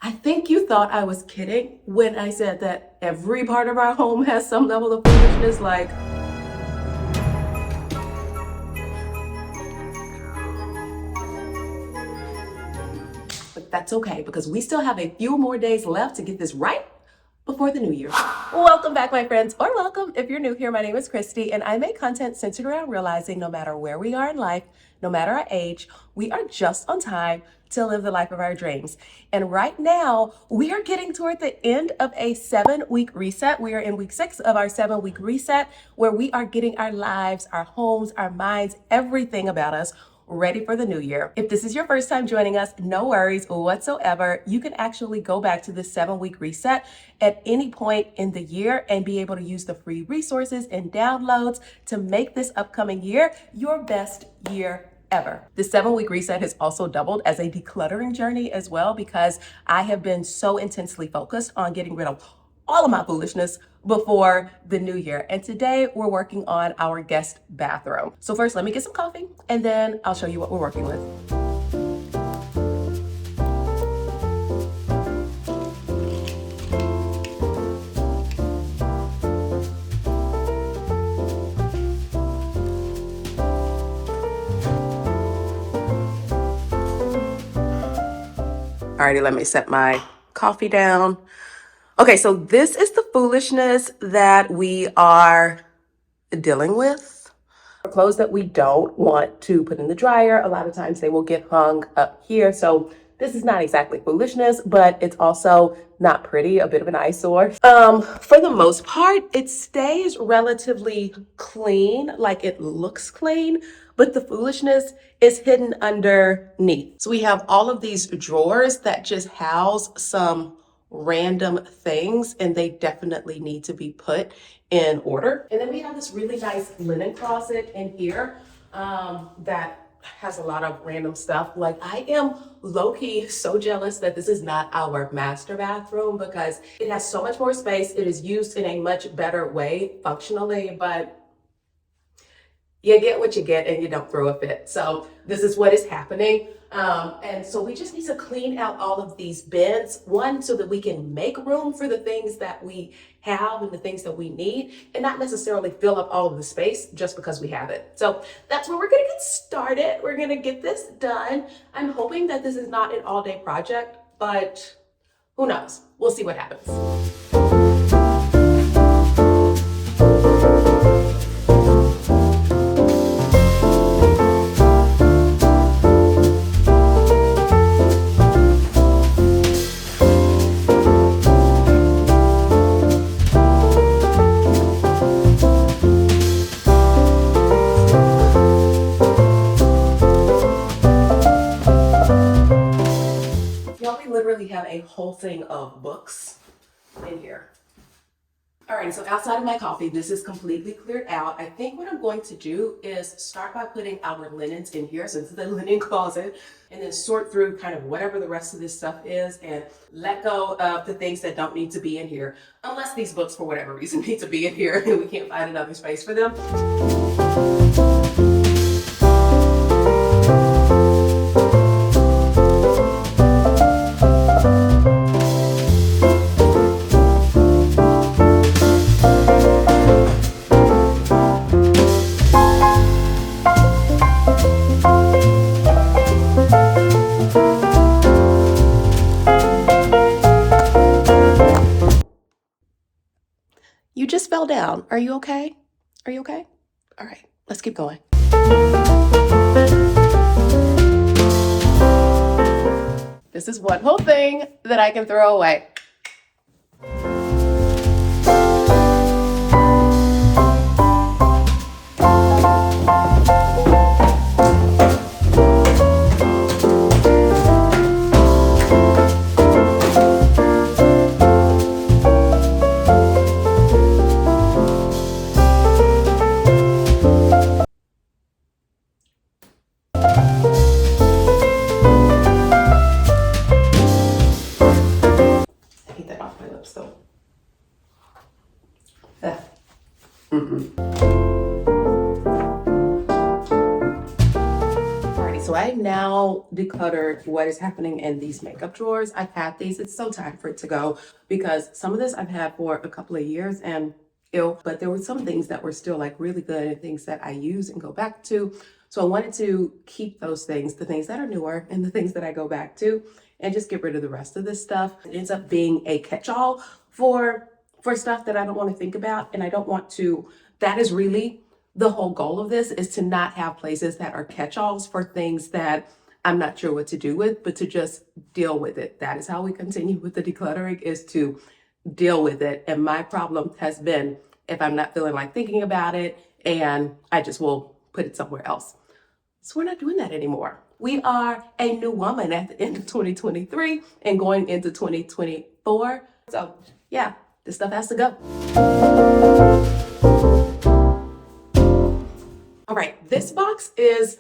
I think you thought I was kidding when I said that every part of our home has some level of foolishness, like, but that's okay because we still have a few more days left to get this right before the new year. Welcome back, my friends, or welcome if you're new here. My name is Christy, and I make content centered around realizing no matter where we are in life, no matter our age, we are just on time to live the life of our dreams. And right now, we are getting toward the end of a 7-week reset. We are in week 6 of our 7-week reset, where we are getting our lives, our homes, our minds, everything about us ready for the new year. If this is your first time joining us, no worries whatsoever. You can actually go back to this 7-week reset at any point in the year and be able to use the free resources and downloads to make this upcoming year your best year ever. The 7-week reset has also doubled as a decluttering journey as well, because I have been so intensely focused on getting rid of all of my foolishness before the new year. And today we're working on our guest bathroom. So first, let me get some coffee and then I'll show you what we're working with. Alrighty, let me set my coffee down. Okay, so this is the foolishness that we are dealing with. Clothes that we don't want to put in the dryer, a lot of times they will get hung up here. So this is not exactly foolishness, but it's also not pretty, a bit of an eyesore. For the most part, it stays relatively clean, like it looks clean, but the foolishness is hidden underneath. So we have all of these drawers that just house some random things, and they definitely need to be put in order. And then we have this really nice linen closet in here that has a lot of random stuff. Like, I am low-key so jealous that this is not our master bathroom, because it has so much more space. It is used in a much better way functionally, but you get what you get and you don't throw a fit. So this is what is happening. And so we just need to clean out all of these bins, one, so that we can make room for the things that we have and the things that we need, and not necessarily fill up all of the space just because we have it. So that's where we're gonna get started. We're gonna get this done. I'm hoping that this is not an all-day project, but who knows? We'll see what happens. Have a whole thing of books in here. All right, so outside of my coffee, this is completely cleared out. I think what I'm going to do is start by putting our linens in here, so this is the linen closet, and then sort through kind of whatever the rest of this stuff is and let go of the things that don't need to be in here, unless these books for whatever reason need to be in here and we can't find another space for them. You just fell down. Are you okay? Are you okay? All right, let's keep going. This is one whole thing that I can throw away. Alrighty, so I I've now decluttered what is happening in these makeup drawers. I've had these. It's so time for it to go because some of this I've had for a couple of years and but there were some things that were still like really good and things that I use and go back to. So I wanted to keep those things, the things that are newer and the things that I go back to, and just get rid of the rest of this stuff. It ends up being a catch-all for stuff that I don't want to think about, and I don't want to. That is really the whole goal of this, is to not have places that are catch-alls for things that I'm not sure what to do with, but to just deal with it. That is how we continue with the decluttering, is to deal with it. And my problem has been if I'm not feeling like thinking about it, and I just will put it somewhere else. So we're not doing that anymore. We are a new woman at the end of 2023 and going into 2024. So yeah, this stuff has to go. All right, this box is,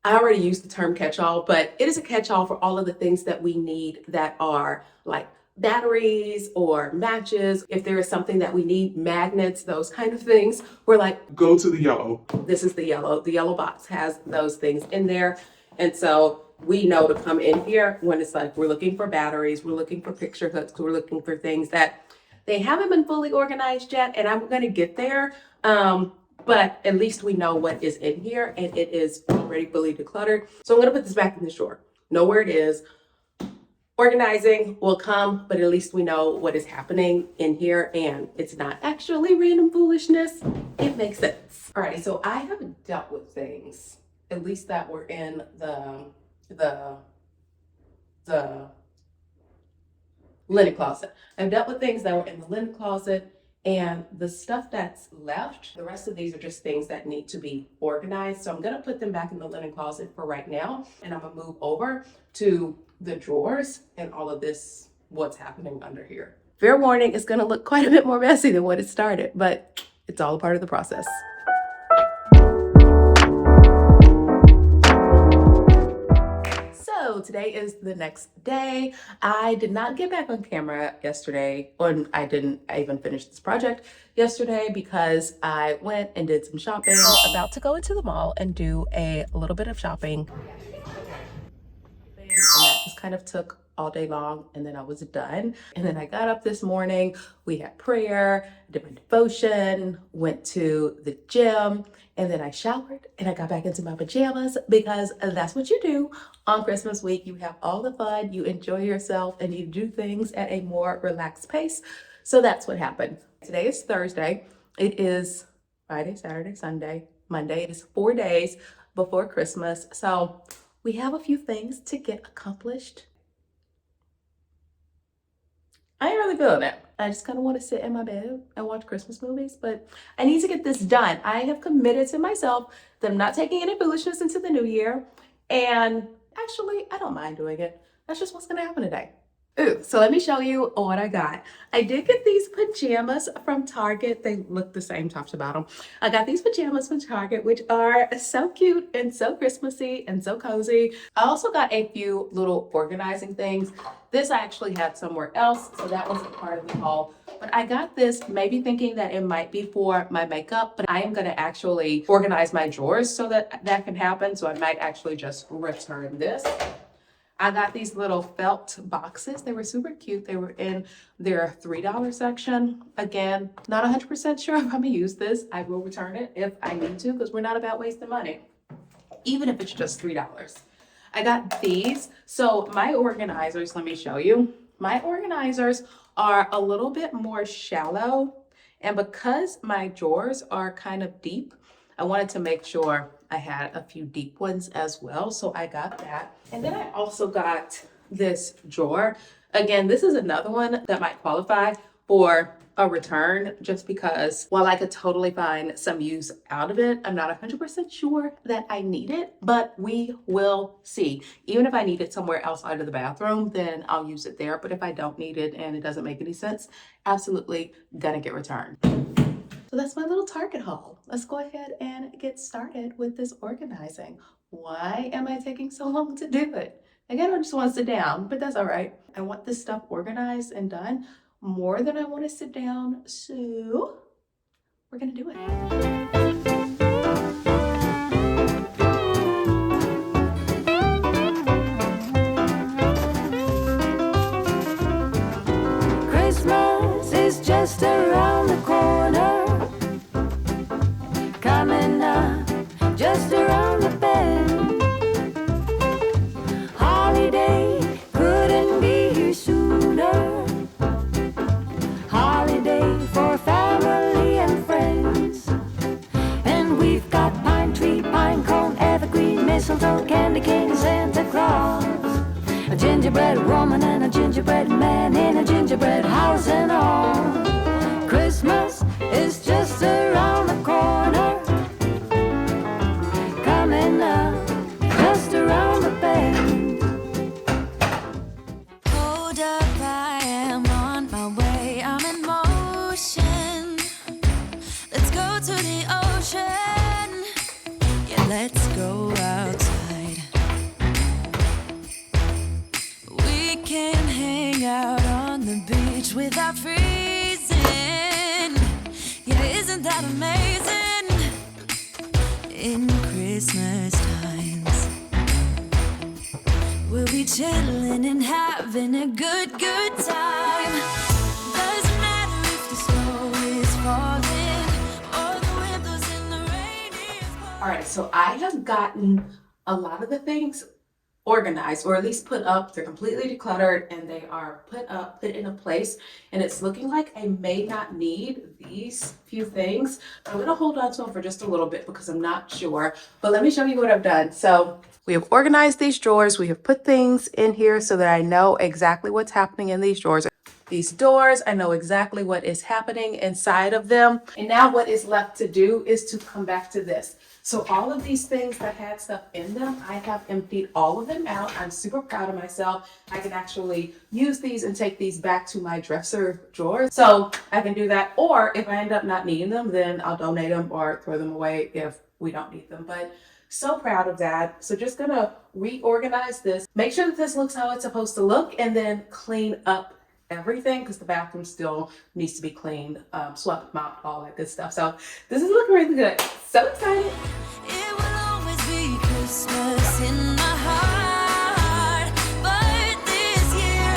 I already used the term catch-all, but it is a catch-all for all of the things that we need that are like batteries or matches. If there is something that we need, magnets, those kind of things, we're like, go to the yellow. This is the yellow. The yellow box has those things in there. And so we know to come in here when it's like we're looking for batteries, we're looking for picture hooks, we're looking for things that they haven't been fully organized yet, and I'm going to get there. But at least we know what is in here, and it is already fully decluttered. So I'm going to put this back in the drawer. Know where it is. Organizing will come, but at least we know what is happening in here, and it's not actually random foolishness. It makes sense. All right, so I have dealt with things, at least that were in the linen closet. I've dealt with things that were in the linen closet, and the stuff that's left, the rest of these are just things that need to be organized. So I'm gonna put them back in the linen closet for right now, and I'm gonna move over to the drawers and all of this, what's happening under here. Fair warning, it's gonna look quite a bit more messy than what it started, but it's all a part of the process. So today is the next day. I did not get back on camera yesterday, or I didn't even finish this project yesterday because I went and did some shopping. I'm about to go into the mall and do a little bit of shopping. And that just kind of took all day long, and then I was done. And then I got up this morning, we had prayer, did my devotion, went to the gym, and then I showered and I got back into my pajamas because that's what you do on Christmas week. You have all the fun, you enjoy yourself, and you do things at a more relaxed pace. So that's what happened. Today is Thursday. It is Friday, Saturday, Sunday, Monday. It is 4 days before Christmas. So we have a few things to get accomplished. I ain't really feeling it. I just kind of want to sit in my bed and watch Christmas movies, but I need to get this done. I have committed to myself that I'm not taking any foolishness into the new year. And actually, I don't mind doing it. That's just what's going to happen today. Ooh, so let me show you what I got. I did get these pajamas from Target. They look the same top to bottom. I got these pajamas from Target, which are so cute and so Christmassy and so cozy. I also got a few little organizing things. This I actually had somewhere else, so that wasn't part of the haul. But I got this maybe thinking that it might be for my makeup, but I am going to actually organize my drawers so that that can happen. So I might actually just return this. I got these little felt boxes. They were super cute. They were in their $3 section. Again, not 100% sure if I'm gonna use this. I will return it if I need to, because we're not about wasting money, even if it's just $3. I got these. So my organizers, let me show you. My organizers are a little bit more shallow. And because my drawers are kind of deep, I wanted to make sure I had a few deep ones as well. So I got that. And then I also got this drawer. Again, this is another one that might qualify for a return, just because while I could totally find some use out of it, I'm not 100% sure that I need it, but we will see. Even if I need it somewhere else out of the bathroom, then I'll use it there. But if I don't need it and it doesn't make any sense, absolutely gonna get returned. So that's my little Target haul. Let's go ahead and get started with this organizing. Why am I taking so long to do it? Again, I just want to sit down, but that's all right. I want this stuff organized and done more than I want to sit down. So we're going to do it. just around the corner, coming up just around the bend. Holiday couldn't be here sooner. Holiday for family and friends. And we've got pine tree, pine cone, evergreen, mistletoe, candy cane, Santa Claus, a gingerbread woman and a gingerbread man in a gingerbread house and all. Christmas is just around the corner, coming up just around the bend. Hold up, I am on my way, I'm in motion. Let's go to the ocean, yeah, let's go outside. We can hang out on the beach without freezing. Yeah, isn't that amazing? In Christmas times, we'll be chilling and having a good time. Doesn't matter if the snow is falling or the windows in the rain is pouring. All right, so I have gotten a lot of the things organized, or at least put up. They're completely decluttered and they are put in a place, and it's looking like I may not need these few things. I'm gonna hold on to them for just a little bit because I'm not sure, but let me show you what I've done. So we have organized these drawers. We have put things in here so that I know exactly what's happening in these drawers. These doors, I know exactly what is happening inside of them. And now what is left to do is to come back to this. So all of these things that had stuff in them, I have emptied all of them out. I'm super proud of myself. I can actually use these and take these back to my dresser drawers. So I can do that. Or if I end up not needing them, then I'll donate them or throw them away if we don't need them. But so proud of that. So just gonna reorganize this, make sure that this looks how it's supposed to look, and then clean up everything because the bathroom still needs to be cleaned, swept, mopped, all that good stuff. So this is looking really good. So excited. It will always be Christmas in my heart, but this year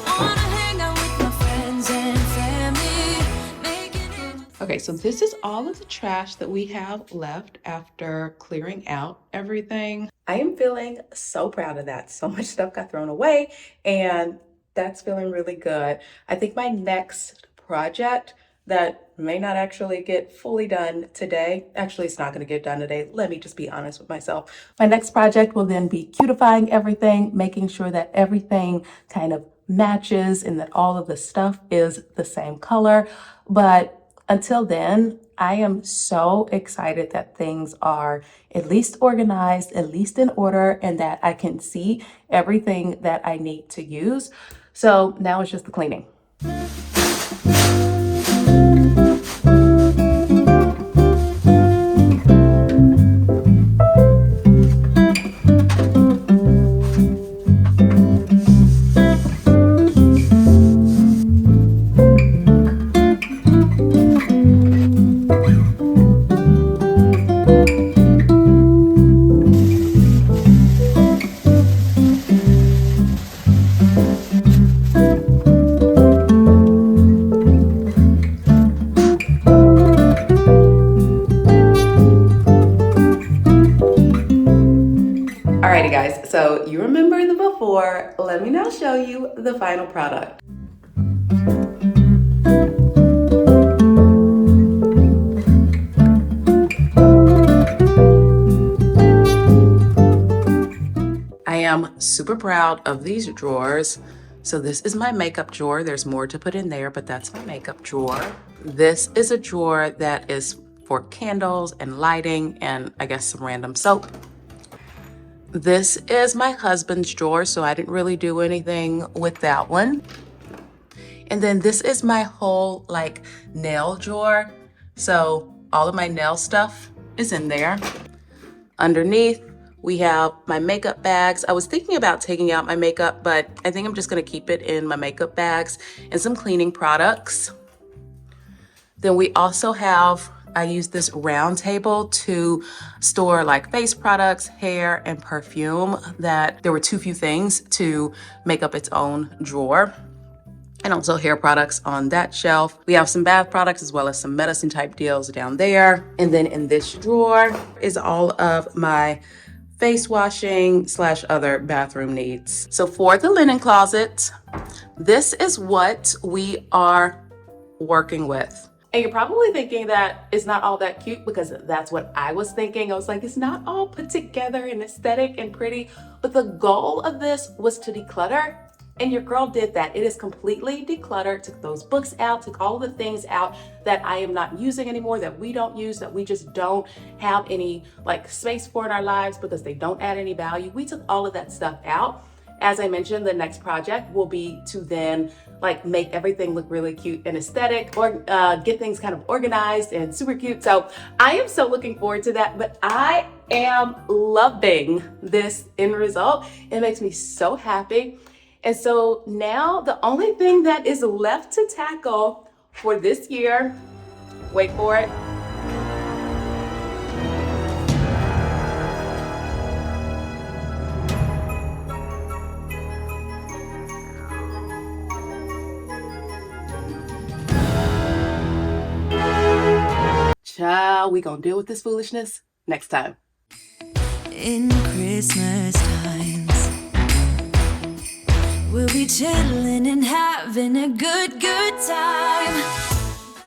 I wanna hang out with my friends and family, making it. Okay, so this is all of the trash that we have left after clearing out everything. I am feeling so proud of that. So much stuff got thrown away, and that's feeling really good. I think my next project that may not actually get fully done today. Actually, it's not going to get done today. Let me just be honest with myself. My next project will then be cutifying everything, making sure that everything kind of matches and that all of the stuff is the same color. But until then, I am so excited that things are at least organized, at least in order, and that I can see everything that I need to use. So now it's just the cleaning. Alrighty guys, so you remember the before. Let me now show you the final product. I am super proud of these drawers. So this is my makeup drawer. There's more to put in there, but that's my makeup drawer. This is a drawer that is for candles and lighting and I guess some random soap. This is my husband's drawer, so I didn't really do anything with that one. And then this is my whole like nail drawer. So all of my nail stuff is in there. Underneath, we have my makeup bags. I was thinking about taking out my makeup, but I think I'm just gonna keep it in my makeup bags and some cleaning products. Then we also have, I use this round table to store like face products, hair, and perfume that there were too few things to make up its own drawer. and also hair products on that shelf. We have some bath products as well as some medicine type deals down there. And then in this drawer is all of my face washing / other bathroom needs. So for the linen closet, this is what we are working with. And you're probably thinking that it's not all that cute, because that's what I was thinking. I was like, it's not all put together and aesthetic and pretty, but the goal of this was to declutter. And your girl did that. It is completely decluttered, took those books out, took all the things out that I am not using anymore, that we don't use, that we just don't have any like space for in our lives because they don't add any value. We took all of that stuff out. As I mentioned, the next project will be to then like make everything look really cute and aesthetic, or get things kind of organized and super cute. So I am so looking forward to that, but I am loving this end result. It makes me so happy. And so now the only thing that is left to tackle for this year, wait for it, child, we gonna deal with this foolishness next time. In Christmas times, we'll be chilling and having a good time.